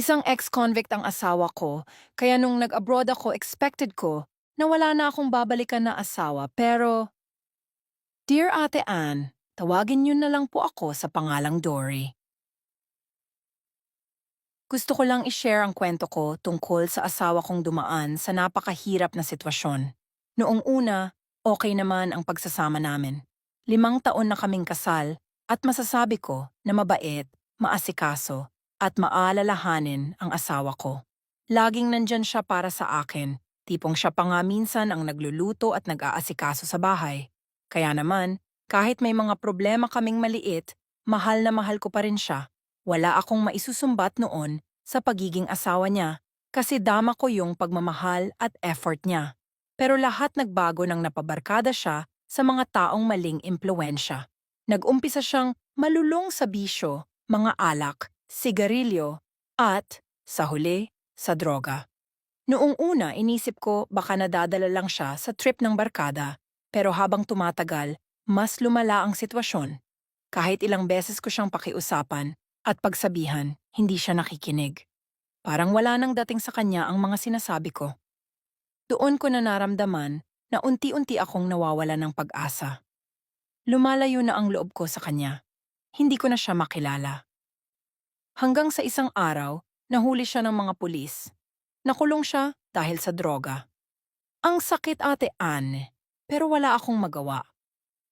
Isang ex-convict ang asawa ko, kaya nung nag-abroad ako, expected ko na wala na akong babalikan na asawa. Pero, Dear Ate Ann, tawagin niyo na lang po ako sa pangalang Dory. Gusto ko lang i-share ang kwento ko tungkol sa asawa kong dumaan sa napakahirap na sitwasyon. Noong una, okay naman ang pagsasama namin. 5 taon na kaming kasal at masasabi ko na mabait, maasikaso at maalalahanin ang asawa ko. Laging nandyan siya para sa akin, tipong siya pa nga minsan ang nagluluto at nag-aasikaso sa bahay. Kaya naman, kahit may mga problema kaming maliit, mahal na mahal ko pa rin siya. Wala akong maisusumbat noon sa pagiging asawa niya kasi dama ko yung pagmamahal at effort niya. Pero lahat nagbago nang napabarkada siya sa mga taong maling impluensya. Nag-umpisa siyang malulong sa bisyo, mga alak, sigarilyo, at, sa huli, sa droga. Noong una, inisip ko baka nadadala lang siya sa trip ng barkada, pero habang tumatagal, mas lumala ang sitwasyon. Kahit ilang beses ko siyang pakiusapan at pagsabihan, hindi siya nakikinig. Parang wala nang dating sa kanya ang mga sinasabi ko. Doon ko na naramdaman na unti-unti akong nawawala ng pag-asa. Lumalayo na ang loob ko sa kanya. Hindi ko na siya makilala. Hanggang sa isang araw, nahuli siya ng mga pulis. Nakulong siya dahil sa droga. Ang sakit, Ate Ann, pero wala akong magawa.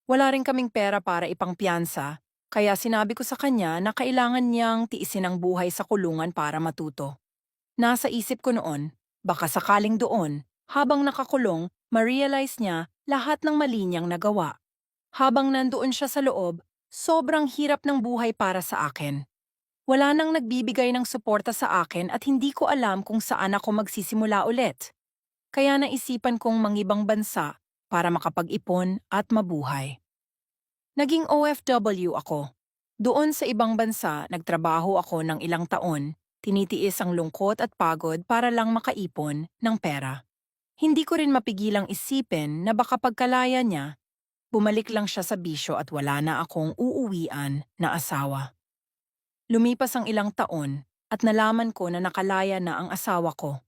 Wala rin kaming pera para ipangpiyansa, kaya sinabi ko sa kanya na kailangan niyang tiisin ang buhay sa kulungan para matuto. Nasa isip ko noon, baka sakaling doon, habang nakakulong, ma-realize niya lahat ng mali niyang nagawa. Habang nandoon siya sa loob, sobrang hirap ng buhay para sa akin. Wala nang nagbibigay ng suporta sa akin at hindi ko alam kung saan ako magsisimula ulit. Kaya naisipan kong mangibang bansa para makapag-ipon at mabuhay. Naging OFW ako. Doon sa ibang bansa, nagtrabaho ako ng ilang taon, tinitiis ang lungkot at pagod para lang makaipon ng pera. Hindi ko rin mapigilang isipin na baka pagkalaya niya, bumalik lang siya sa bisyo at wala na akong uuwian na asawa. Lumipas ang ilang taon at nalaman ko na nakalaya na ang asawa ko.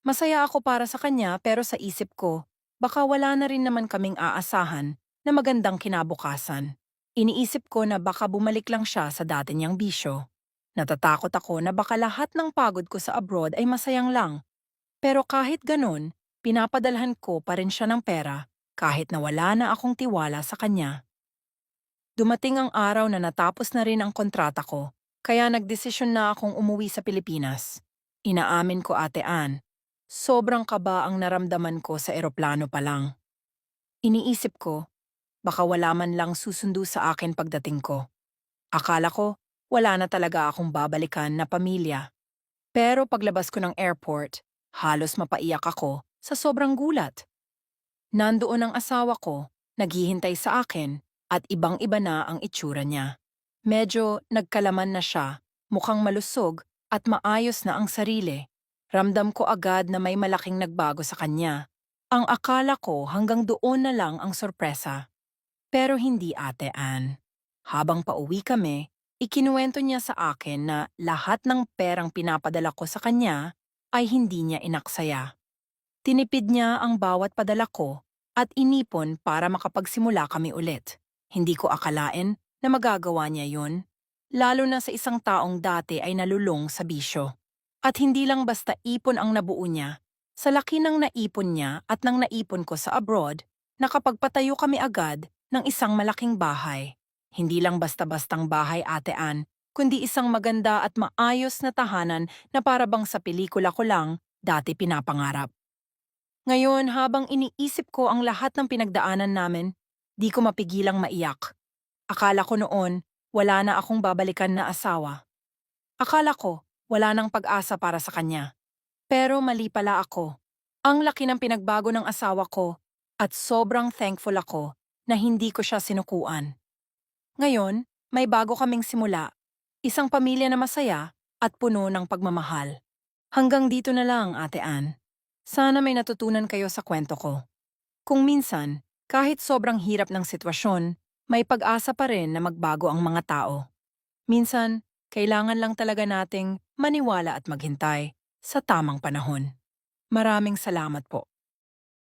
Masaya ako para sa kanya pero sa isip ko, baka wala na rin naman kaming aasahan na magandang kinabukasan. Iniisip ko na baka bumalik lang siya sa dati niyang bisyo. Natatakot ako na baka lahat ng pagod ko sa abroad ay masayang lang. Pero kahit ganun, pinapadalhan ko pa rin siya ng pera kahit na wala na akong tiwala sa kanya. Dumating ang araw na natapos na rin ang kontrata ko, kaya nagdesisyon na akong umuwi sa Pilipinas. Inaamin ko, Ate Ann, sobrang kaba ang naramdaman ko sa eroplano pa lang. Iniisip ko, baka wala man lang susundo sa akin pagdating ko. Akala ko, wala na talaga akong babalikan na pamilya. Pero paglabas ko ng airport, halos mapaiyak ako sa sobrang gulat. Nandoon ang asawa ko, naghihintay sa akin, at ibang-iba na ang itsura niya. Medyo nagkalaman na siya, mukhang malusog at maayos na ang sarili. Ramdam ko agad na may malaking nagbago sa kanya. Ang akala ko hanggang doon na lang ang sorpresa. Pero hindi, Ate Ann. Habang pauwi kami, ikinuwento niya sa akin na lahat ng perang pinapadala ko sa kanya ay hindi niya inaksaya. Tinipid niya ang bawat padala ko at inipon para makapagsimula kami ulit. Hindi ko akalain na magagawa niya yun, lalo na sa isang taong dati ay nalulong sa bisyo. At hindi lang basta ipon ang nabuo niya, sa laki ng naipon niya at ng naipon ko sa abroad, nakapagpatayo kami agad ng isang malaking bahay. Hindi lang basta-bastang bahay, Ate Ann, kundi isang maganda at maayos na tahanan na para bang sa pelikula ko lang dati pinapangarap. Ngayon, habang iniisip ko ang lahat ng pinagdaanan namin, di ko mapigilang maiyak. Akala ko noon, wala na akong babalikan na asawa. Akala ko, wala nang pag-asa para sa kanya. Pero mali pala ako. Ang laki ng pinagbago ng asawa ko at sobrang thankful ako na hindi ko siya sinukuan. Ngayon, may bago kaming simula. Isang pamilya na masaya at puno ng pagmamahal. Hanggang dito na lang, Ate Ann. Sana may natutunan kayo sa kwento ko. Kung minsan, kahit sobrang hirap ng sitwasyon, may pag-asa pa rin na magbago ang mga tao. Minsan, kailangan lang talaga nating maniwala at maghintay sa tamang panahon. Maraming salamat po.